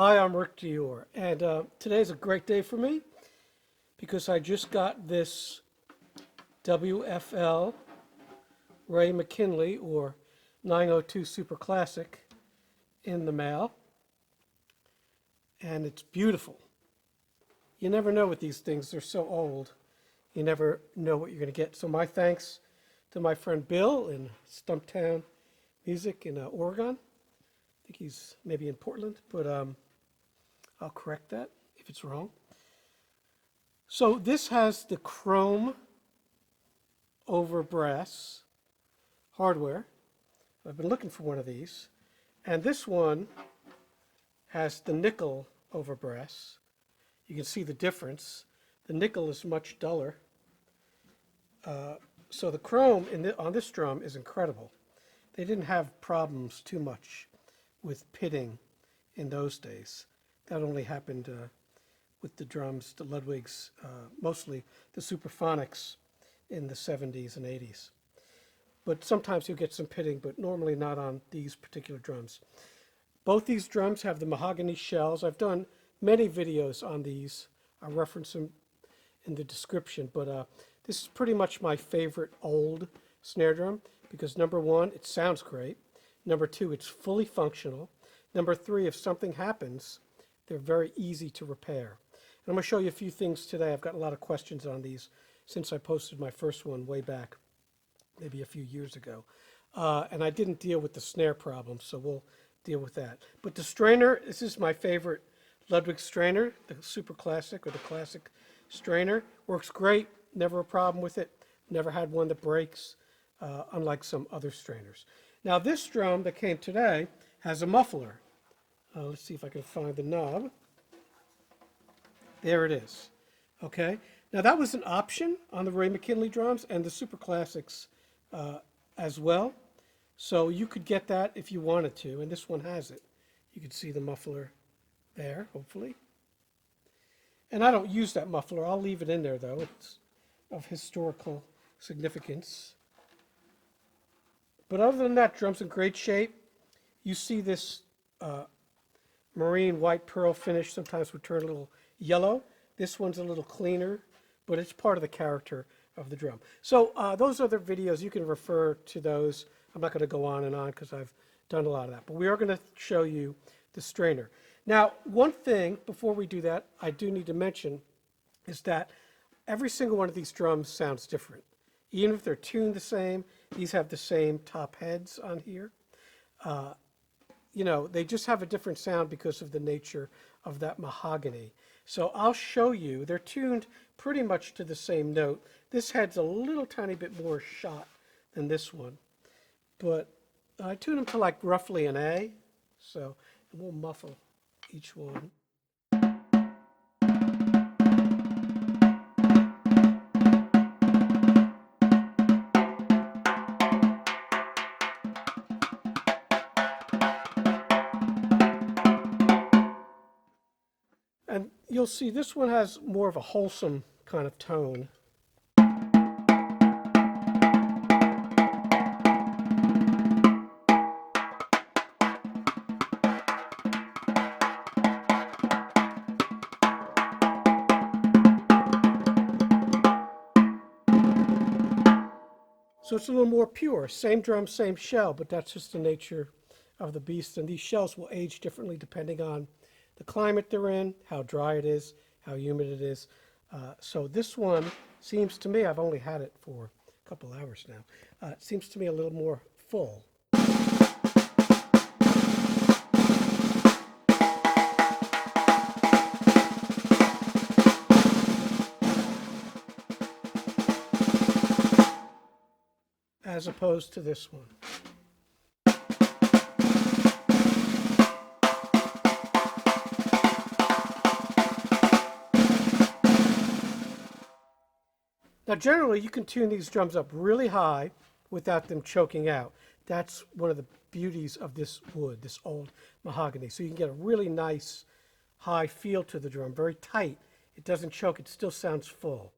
Hi, I'm Rick Dior, and today's a great day for me because I just got this WFL Ray McKinley or 902 Super Classic in the mail, and it's beautiful. You never know with these things, they're so old. You never know what you're going to get. So my thanks to my friend Bill in Stumptown Music in Oregon. I think he's maybe in Portland, but I'll correct that if it's wrong. So this has the chrome over brass hardware. I've been looking for one of these. And this one has the nickel over brass. You can see the difference. The nickel is much duller. So the chrome on this drum is incredible. They didn't have problems too much with pitting in those days. That only happened with the drums, the Ludwigs, mostly the Superphonics in the 70s and 80s. But sometimes you'll get some pitting, but normally not on these particular drums. Both these drums have the mahogany shells. I've done many videos on these. I'll reference them in the description, but this is pretty much my favorite old snare drum because number one, it sounds great. Number two, it's fully functional. Number three, if something happens, they're very easy to repair. And I'm going to show you a few things today. I've got a lot of questions on these since I posted my first one way back, maybe a few years ago. And I didn't deal with the snare problem, so we'll deal with that. But the strainer, this is my favorite Ludwig strainer, the Super Classic or the Classic strainer. Works great, never a problem with it. Never had one that breaks, unlike some other strainers. Now this drum that came today has a muffler. Let's see if I can find the knob. There it is. Okay. Now that was an option on the Ray McKinley drums and the Super Classics as well. So you could get that if you wanted to, and this one has it. You can see the muffler there, hopefully. And I don't use that muffler. I'll leave it in there though. It's of historical significance. But other than that, drum's in great shape. You see this marine white pearl finish sometimes would turn a little yellow. This one's a little cleaner, but it's part of the character of the drum. So those other videos, you can refer to those. I'm not going to go on and on because I've done a lot of that. But we are going to show you the strainer. Now, one thing before we do that, I do need to mention is that every single one of these drums sounds different. Even if they're tuned the same, these have the same top heads on here. You know, they just have a different sound because of the nature of that mahogany. So I'll show you, they're tuned pretty much to the same note. This head's a little tiny bit more shot than this one, but I tune them to like roughly an A, so we'll muffle each one. And you'll see this one has more of a wholesome kind of tone. So it's a little more pure. Same drum, same shell, but that's just the nature of the beast. And these shells will age differently depending on the climate they're in, how dry it is, how humid it is. So this one seems to me, I've only had it for a couple hours now, it seems to me a little more full. As opposed to this one. Now generally you can tune these drums up really high without them choking out. That's one of the beauties of this wood, this old mahogany. So you can get a really nice high feel to the drum, very tight. It doesn't choke, it still sounds full.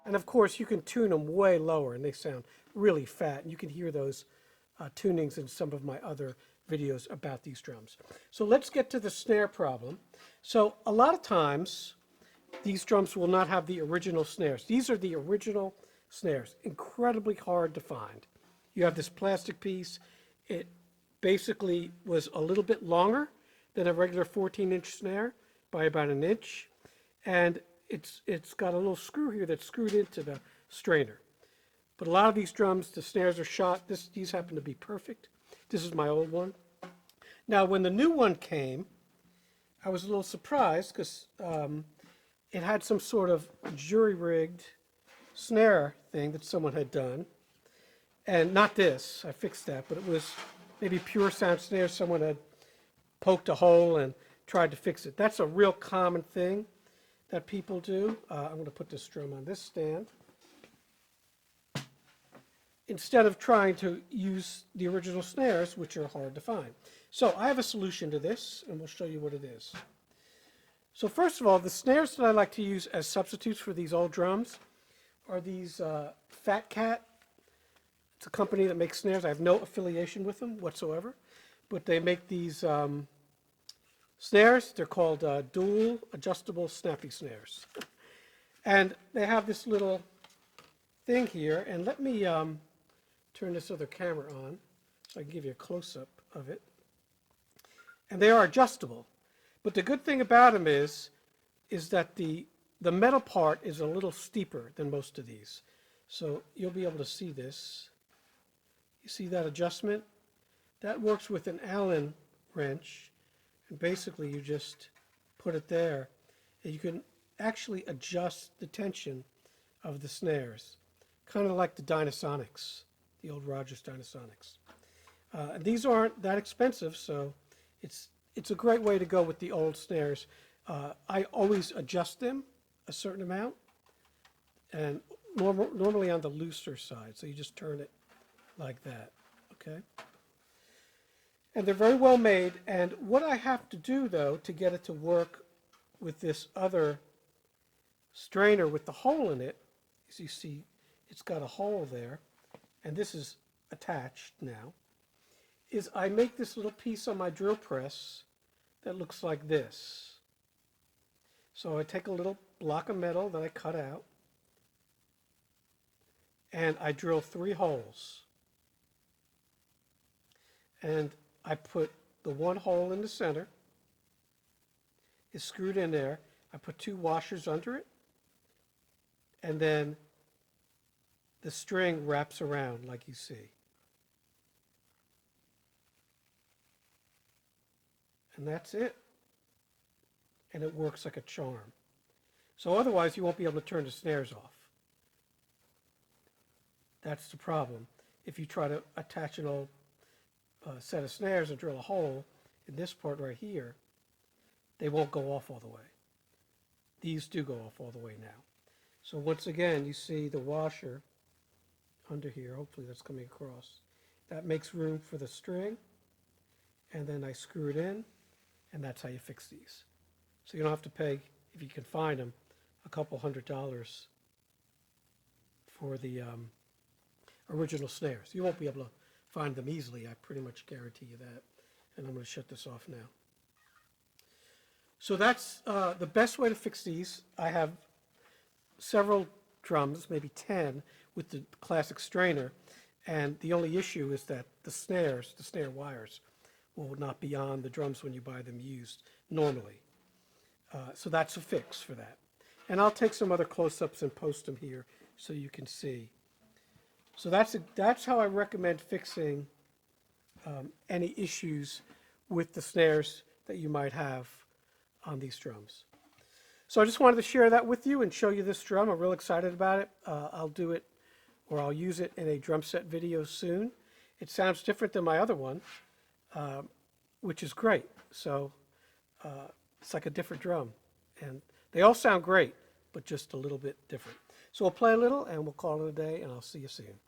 And of course, you can tune them way lower and they sound really fat. And you can hear those tunings in some of my other videos about these drums. So let's get to the snare problem. So a lot of times, these drums will not have the original snares. These are the original snares, incredibly hard to find. You have this plastic piece. It basically was a little bit longer than a regular 14-inch snare by about an inch. And it's got a little screw here that's screwed into the strainer. But a lot of these drums, the snares are shot. These happen to be perfect. This is my old one. Now, when the new one came, I was a little surprised because it had some sort of jury-rigged snare thing that someone had done. And not this, I fixed that, but it was maybe pure sound snare. Someone had poked a hole and tried to fix it. That's a real common thing that people do. I'm going to put this drum on this stand. Instead of trying to use the original snares, which are hard to find. So I have a solution to this, and we'll show you what it is. So first of all, the snares that I like to use as substitutes for these old drums are these Fat Cat. It's a company that makes snares. I have no affiliation with them whatsoever, but they make these snares. They're called dual adjustable snappy snares. And they have this little thing here, and let me turn this other camera on so I can give you a close-up of it. And they are adjustable. But the good thing about them is that the metal part is a little steeper than most of these. So you'll be able to see this. You see that adjustment? That works with an Allen wrench. And basically you just put it there. And you can actually adjust the tension of the snares. Kind of like the Dynasonics, the old Rogers Dynasonics. And these aren't that expensive, so it's a great way to go with the old snares. I always adjust them a certain amount, and normally on the looser side, so you just turn it like that, okay? And they're very well made, and what I have to do, though, to get it to work with this other strainer with the hole in it, is you see it's got a hole there, and this is attached now, is I make this little piece on my drill press that looks like this. So I take a little block of metal that I cut out, and I drill 3 holes. And I put the one hole in the center. It's screwed in there. I put 2 washers under it, and then the string wraps around like you see. And that's it. And it works like a charm. So otherwise you won't be able to turn the snares off. That's the problem. If you try to attach an old set of snares and drill a hole in this part right here, they won't go off all the way. These do go off all the way now. So once again, you see the washer under here. Hopefully that's coming across. That makes room for the string. And then I screw it in. And that's how you fix these. So you don't have to pay, if you can find them, a couple $100 for the original snares. You won't be able to find them easily, I pretty much guarantee you that. And I'm going to shut this off now. So that's the best way to fix these. I have several drums, maybe 10, with the classic strainer. And the only issue is that the snare wires, will not be on the drums when you buy them used normally. So that's a fix for that. And I'll take some other close-ups and post them here so you can see. So that's how I recommend fixing any issues with the snares that you might have on these drums. So I just wanted to share that with you and show you this drum. I'm real excited about it. I'll do it, or I'll use it in a drum set video soon. It sounds different than my other one. Which is great. So it's like a different drum. And they all sound great, but just a little bit different. So we'll play a little, and we'll call it a day, and I'll see you soon.